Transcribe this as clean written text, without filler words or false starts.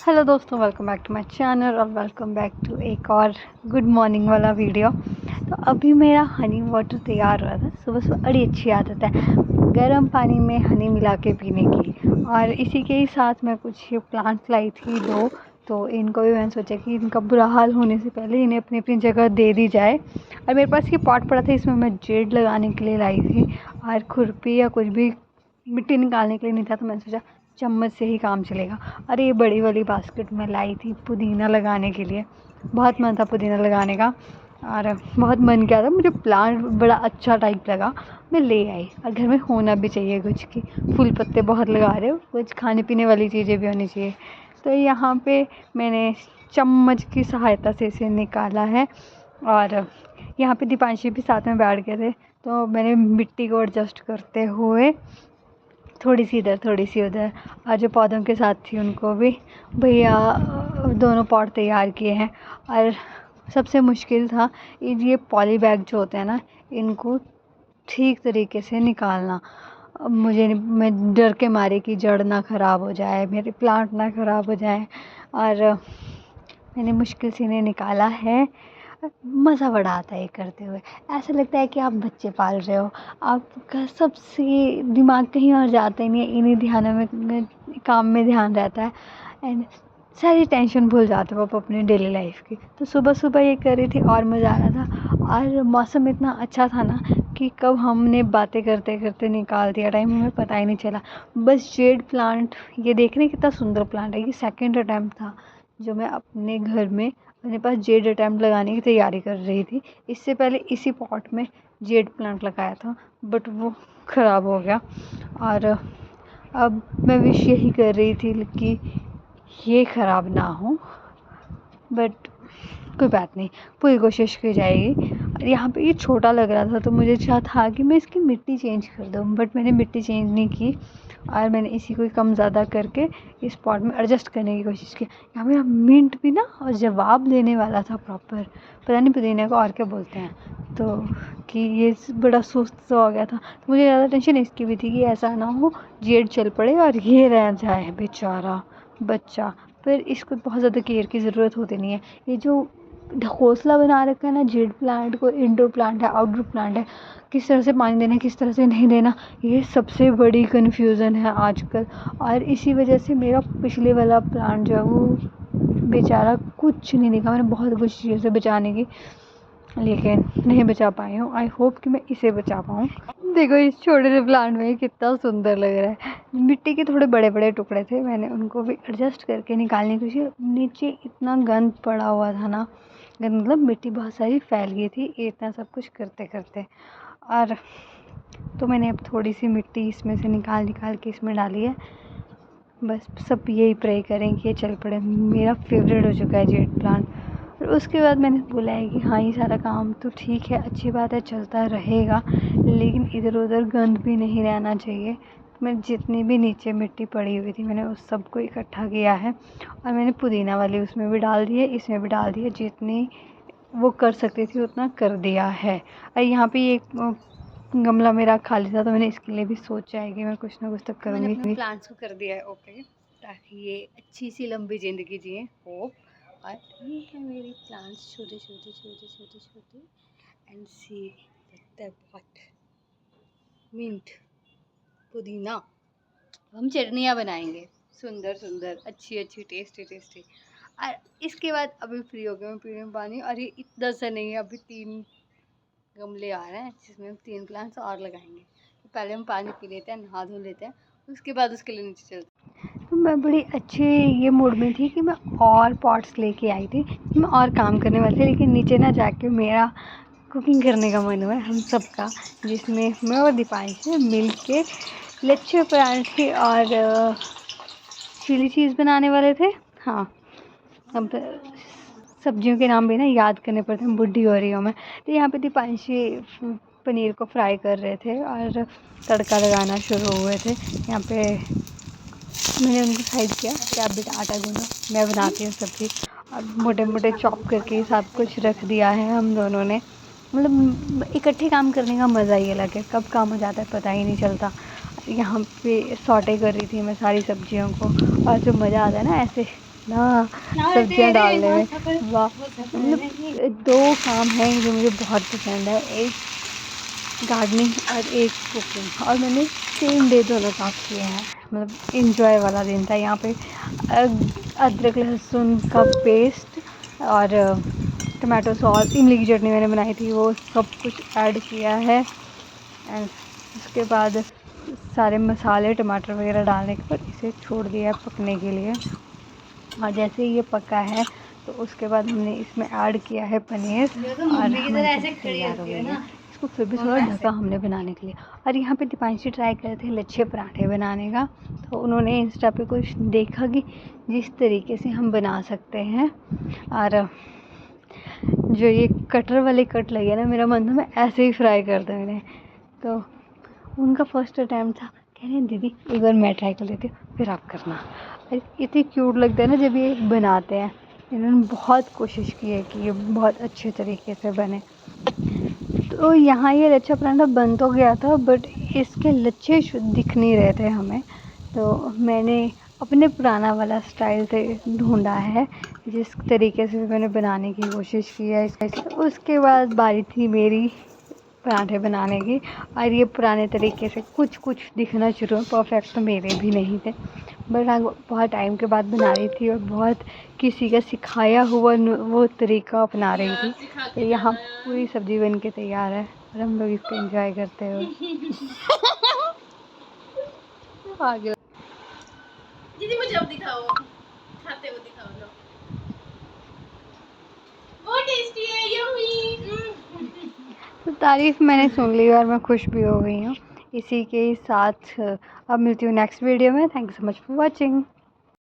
Hello दोस्तों, welcome back to my channel और welcome back to एक और गुड मॉर्निंग वाला वीडियो। तो अभी मेरा हनी वाटर तैयार हो रहा था। सुबह सुबह बड़ी अच्छी आदत है गर्म पानी में हनी मिला के पीने की, और इसी के ही साथ मैं कुछ प्लांट्स लाई थी दो, तो इनको भी मैंने सोचा कि इनका बुरा हाल होने से पहले इन्हें अपनी अपनी जगह दे दी जाए। और मेरे पास ये पॉट पड़ा था, इसमें मैं जेड लगाने के लिए लाई थी, और खुरपी या कुछ भी मिट्टी निकालने के लिए नहीं था, तो मैंने सोचा चम्मच से ही काम चलेगा। और ये बड़ी वाली बास्केट में लाई थी पुदीना लगाने के लिए। बहुत मन था पुदीना लगाने का और बहुत मन किया था, मुझे प्लांट बड़ा अच्छा टाइप लगा, मैं ले आई। और घर में होना भी चाहिए कुछ की, फूल पत्ते बहुत लगा रहे हो, कुछ खाने पीने वाली चीज़ें भी होनी चाहिए। तो यहाँ पे मैंने चम्मच की सहायता से इसे निकाला है। और यहाँ पे दीपांशी भी साथ में बैठ गए थे, तो मैंने मिट्टी को एडजस्ट करते हुए थोड़ी सी इधर थोड़ी सी उधर, और जो पौधों के साथ थी उनको भी भैया दोनों पॉट तैयार किए हैं। और सबसे मुश्किल था ये पॉली बैग जो होते हैं ना, इनको ठीक तरीके से निकालना। अब मैं डर के मारे कि जड़ ना ख़राब हो जाए, मेरे प्लांट ना ख़राब हो जाए, और मैंने मुश्किल से इन्हें निकाला है। मज़ा बड़ा आता है ये करते हुए, ऐसा लगता है कि आप बच्चे पाल रहे हो, आपका सबसे दिमाग कहीं और जाता ही नहीं है, इन्हीं ध्यानों में काम में ध्यान रहता है, एंड सारी टेंशन भूल जाते हो आप अपनी डेली लाइफ की। तो सुबह सुबह ये कर रही थी और मज़ा आ रहा था, और मौसम इतना अच्छा था ना कि कब हमने बातें करते करते निकाल दिया टाइम, हमें पता ही नहीं चला। बस जेड प्लांट ये देखने कितना सुंदर प्लांट है, ये सेकेंड अटैम्प्ट था जो मैं अपने घर में मेरे पास जेड अटैम्प्ट लगाने की तैयारी कर रही थी। इससे पहले इसी पॉट में जेड प्लांट लगाया था, बट वो ख़राब हो गया। और अब मैं विश यही कर रही थी कि ये ख़राब ना हो, बट कोई बात नहीं, पूरी कोशिश की जाएगी। और यहाँ पे ये छोटा लग रहा था, तो मुझे चाह था कि मैं इसकी मिट्टी चेंज कर दूँ, बट मैंने मिट्टी चेंज नहीं की, और मैंने इसी को कम ज़्यादा करके इस पॉट में एडजस्ट करने की कोशिश की। यहाँ मेरा मिंट भी ना और जवाब देने वाला था प्रॉपर, पता नहीं पुदीने को और क्या बोलते हैं, तो कि ये बड़ा सुस्त सा हो गया था। तो मुझे ज़्यादा टेंशन इसकी भी थी कि ऐसा ना हो जेड चल पड़े और ये रह जाए बेचारा बच्चा। फिर इसको बहुत ज़्यादा केयर की ज़रूरत होती नहीं है। ये जो घोंसला बना रखा है ना जेड प्लांट को, इंडोर प्लांट है आउटडोर प्लांट है, किस तरह से पानी देना किस तरह से नहीं देना, ये सबसे बड़ी कन्फ्यूज़न है आजकल। और इसी वजह से मेरा पिछले वाला प्लांट जो है वो बेचारा कुछ नहीं दिखा। मैंने बहुत कोशिश की उसे बचाने की, लेकिन नहीं बचा पाई हूँ। आई होप कि मैं इसे बचा पाऊँ। देखो इस छोटे से प्लांट में कितना सुंदर लग रहा है। मिट्टी के थोड़े बड़े बड़े टुकड़े थे, मैंने उनको भी एडजस्ट करके निकालने की कोशिश। नीचे इतना गंद पड़ा हुआ था ना, गंद मतलब मिट्टी बहुत सारी फैल गई थी इतना सब कुछ करते करते। और तो मैंने अब थोड़ी सी मिट्टी इसमें से निकाल के इसमें डाली है। बस सब यही प्रे करें कि ये चल पड़े। मेरा फेवरेट हो चुका है जेड प्लांट। और उसके बाद मैंने बोला है कि हाँ ये सारा काम तो ठीक है, अच्छी बात है, चलता रहेगा, लेकिन इधर उधर गंद भी नहीं रहना चाहिए। मैं जितनी भी नीचे मिट्टी पड़ी हुई थी मैंने उस सब को इकट्ठा किया है, और मैंने पुदीना वाली उसमें भी डाल दी है, इसमें भी डाल दी है, जितनी वो कर सकती थी उतना कर दिया है। और यहाँ पे एक गमला मेरा खाली था, तो मैंने इसके लिए भी सोचा है कि मैं कुछ ना कुछ तो करूँगी। मैंने अपने प्लांट्स को कर दिया है ओके, ताकि ये अच्छी सी लंबी ज़िंदगी जिए, होप। और ये है मेरे प्लांट्स छोटे छोटे छोटे छोटे छोटे, and see the pot mint पुदीना। हम चटनियाँ बनाएंगे सुंदर सुंदर अच्छी अच्छी टेस्टी टेस्टी। और इसके बाद अभी फ्री हो गया मैं पीने में पानी। और ये इतना सा नहीं है, अभी 3 गमले आ रहे हैं जिसमें हम 3 प्लांट्स और लगाएंगे। तो पहले हम पानी पी लेते हैं, नहा धो लेते हैं, उसके बाद उसके लिए नीचे चलते हैं। तो मैं बड़ी अच्छी ये मूड में थी कि मैं और पॉट्स लेके आई थी, मैं और काम करने वाली थी, लेकिन नीचे ना जाके मेरा कुकिंग करने का मन हुआ हम सबका, जिसमें मैं और दीपांशी मिल के लच्छे पराठे और चिली चीज़ बनाने वाले थे। हाँ, अब सब्जियों के नाम भी ना याद करने पड़ते हैं, बुढ़ी हो रही हूँ मैं। तो यहाँ पे दीपांशी पनीर को फ्राई कर रहे थे और तड़का लगाना शुरू हुए थे। यहाँ पे मैंने उनको साइड किया कि आप बेटा आटा गूंदो, मैं बनाती हूँ सब्ज़ी। और मोटे मोटे चॉप करके सब कुछ रख दिया है हम दोनों ने। मतलब इकट्ठे काम करने का मज़ा ही अलग है, कब काम हो जाता है पता ही नहीं चलता। यहाँ पे सॉटे कर रही थी मैं सारी सब्जियों को, और जो मज़ा आता है ना ऐसे इतना सब्जियां डालने में, वाह। मतलब 2 काम हैं जो मुझे बहुत पसंद है, एक गार्डनिंग और एक कुकिंग, और मैंने सेम डे दोनों काम किए हैं। मतलब इंजॉय वाला दिन था। यहाँ पे अदरक लहसुन का पेस्ट और टमाटो सॉस, इमली की चटनी मैंने बनाई थी, वो सब कुछ ऐड किया है। एंड उसके बाद सारे मसाले टमाटर वगैरह डालने के बाद इसे छोड़ दिया पकने के लिए। और जैसे ही ये पका है तो उसके बाद हमने इसमें ऐड किया है पनीर, और हमारी तैयार हो गई है। इसको फिर भी थोड़ा ढका हमने बनाने के लिए। और यहाँ पे दीपांशी ट्राई करे थे लच्छे पराठे बनाने का, तो उन्होंने इंस्टा पे कुछ देखा कि जिस तरीके से हम बना सकते हैं, और जो ये कटर वाले कट लगे ना, मेरा मन था मैं ऐसे ही फ्राई कर दूँ इन्हें। तो उनका फर्स्ट अटैम्प्ट था, कह रहे हैं दीदी एक बार मैं ट्राई कर लेती हूँ फिर आप करना। अरे इतने क्यूट लगता है ना जब ये बनाते हैं। इन्होंने बहुत कोशिश की है कि ये बहुत अच्छे तरीके से बने। तो यहाँ ये लच्छा पराठा बन तो गया था, बट इसके लच्छे दिख नहीं रहे थे हमें। तो मैंने अपने पुराना वाला स्टाइल से ढूंढा है, जिस तरीके से मैंने बनाने की कोशिश की है। उसके बाद बारी थी मेरी पराठे बनाने की, और ये पुराने तरीके से कुछ कुछ दिखना शुरू हुआ। परफेक्ट तो मेरे भी नहीं थे, बट हाँ बहुत टाइम के बाद बना रही थी, और बहुत किसी का सिखाया हुआ वो तरीका अपना रही थी। तो यहाँ पूरी सब्ज़ी बन के तैयार है, और हम लोग इसको एंजॉय करते हुए आगे। दीदी मुझे अब दिखाओ, खाते हुए दिखाओ लो। बहुत टेस्टी है, यम्मी। तो तारीफ़ मैंने सुन ली और मैं खुश भी हो गई हूँ। इसी के साथ अब मिलती हूँ नेक्स्ट वीडियो में। Thank you so much for watching.